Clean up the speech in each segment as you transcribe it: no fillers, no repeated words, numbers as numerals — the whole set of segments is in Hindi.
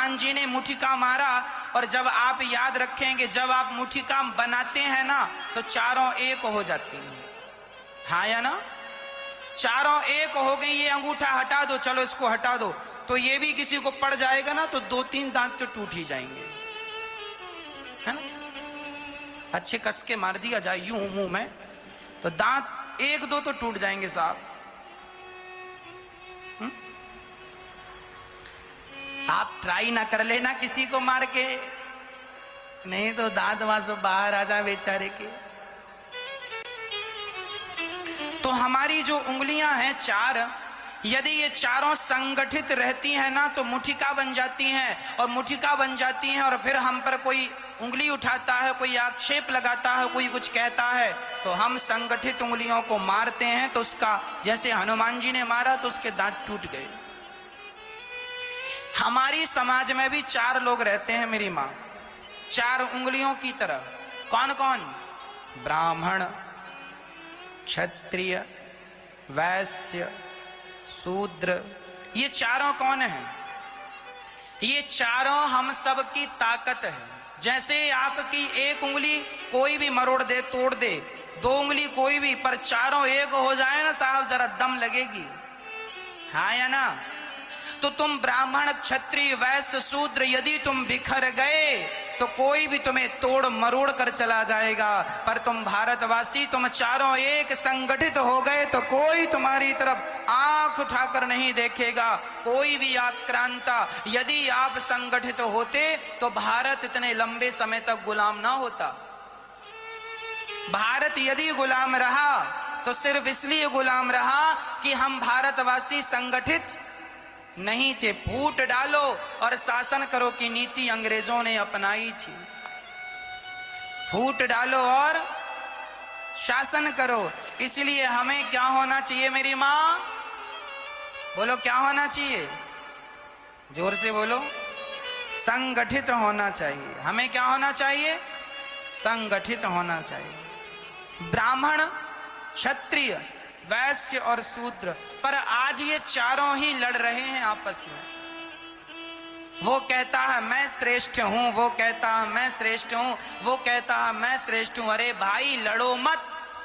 हनुमान जी ने मुठिका मारा, और जब आप याद रखेंगे जब आप मुठिका बनाते हैं ना तो चारों एक हो जाती हैं, हाँ या ना? चारों एक हो गई। ये अंगूठा हटा दो, चलो इसको हटा दो, तो ये भी किसी को पड़ जाएगा ना तो 2-3 दांत तो टूट ही जाएंगे, है ना? अच्छे कस के मार दिया जाए यूं मुंह में तो दांत 1-2 तो टूट जाएंगे साहब। आप ट्राई ना कर लेना किसी को मार के, नहीं तो दांत वहां से बाहर आ जाए बेचारे के। तो हमारी जो उंगलियां हैं 4, यदि ये चारों संगठित रहती हैं ना तो मुठिका बन जाती हैं, और मुठिका बन जाती हैं और फिर हम पर कोई उंगली उठाता है, कोई आक्षेप लगाता है, कोई कुछ कहता है, तो हम संगठित उंगलियों को मारते हैं। तो उसका जैसे हनुमान जी ने मारा तो उसके दांत टूट गए। हमारी समाज में भी 4 लोग रहते हैं मेरी माँ, 4 उंगलियों की तरह। कौन कौन? ब्राह्मण, क्षत्रिय, वैश्य, शूद्र। ये चारों कौन हैं? ये चारों हम सब की ताकत है। जैसे आपकी एक उंगली कोई भी मरोड़ दे, तोड़ दे, 2 उंगली कोई भी, पर चारों एक हो जाए ना साहब, जरा दम लगेगी, हाँ या ना? तो तुम ब्राह्मण, क्षत्रिय, वैश्य, शूद्र यदि तुम बिखर गए तो कोई भी तुम्हें तोड़ मरोड़ कर चला जाएगा, पर तुम भारतवासी, तुम चारों एक संगठित हो गए तो कोई तुम्हारी तरफ आंख उठाकर नहीं देखेगा, कोई भी आक्रांता। यदि आप संगठित होते तो भारत इतने लंबे समय तक गुलाम ना होता। भारत यदि गुलाम रहा तो सिर्फ इसलिए गुलाम रहा कि हम भारतवासी संगठित नहीं थे। फूट डालो और शासन करो की नीति अंग्रेजों ने अपनाई थी। फूट डालो और शासन करो। इसलिए हमें क्या होना चाहिए मेरी माँ? बोलो क्या होना चाहिए? जोर से बोलो। संगठित होना चाहिए। हमें क्या होना चाहिए? संगठित होना चाहिए। ब्राह्मण, क्षत्रिय, वैश्य और शूद्र। पर आज ये चारों ही लड़ रहे हैं आपस में। वो कहता है मैं श्रेष्ठ हूं, वो कहता है मैं श्रेष्ठ हूं, वो कहता है मैं श्रेष्ठ हूं। अरे भाई लड़ो मत,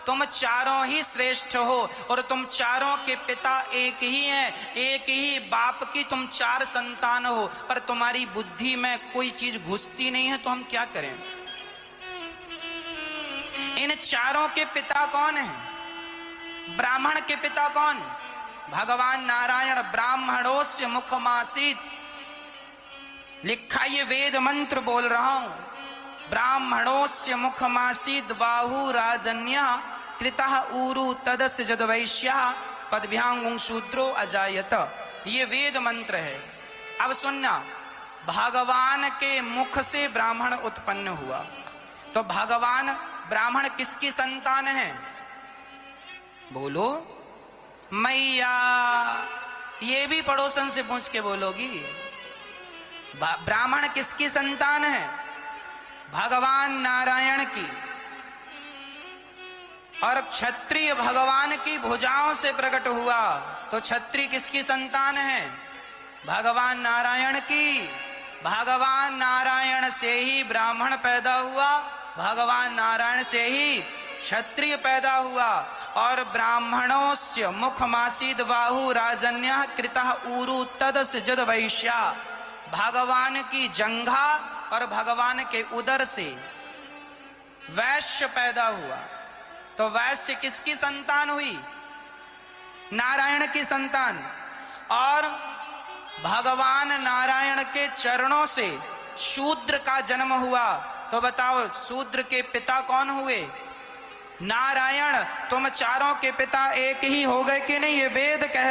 तुम चारों ही श्रेष्ठ हो और तुम चारों के पिता एक ही हैं। एक ही बाप की तुम 4 संतान हो, पर तुम्हारी बुद्धि में कोई चीज घुसती नहीं है, तो हम क्या करें? इन चारों के पिता कौन हैं? ब्राह्मण के पिता कौन? भगवान नारायण। ब्राह्मणोस्य मुखमासीत, लिखा ये वेद मंत्र बोल रहा हूं। ब्राह्मणोस्य मुखमासीत बाहु राजन्या कृतः ऊरु तदस्य जदवैश्या पदभ्यांगुं शूद्रो अजायत। ये वेद मंत्र है। अब सुनना, भगवान के मुख से ब्राह्मण उत्पन्न हुआ, तो भगवान ब्राह्मण किसकी संतान है? बोलो मैया। ये भी पड़ोसन से पूछ के बोलोगी। ब्राह्मण किसकी संतान है? भगवान नारायण की। और क्षत्रिय भगवान की भुजाओं से प्रकट हुआ, तो क्षत्रिय किसकी संतान है? भगवान नारायण की। भगवान नारायण से ही ब्राह्मण पैदा हुआ, भगवान नारायण से ही क्षत्रिय पैदा हुआ। और ब्राह्मणोस्य मुखमासीद बाहु राजन्या कृतः ऊरु तदस्य जद वैश्या। भगवान की जंघा और भगवान के उदर से वैश्य पैदा हुआ। तो वैश्य किसकी संतान हुई? नारायण की संतान। और भगवान नारायण के चरणों से शूद्र का जन्म हुआ। तो बताओ शूद्र के पिता कौन हुए? नारायण। तुम चारों के पिता एक ही हो गए कि नहीं? ये वेद कह रहा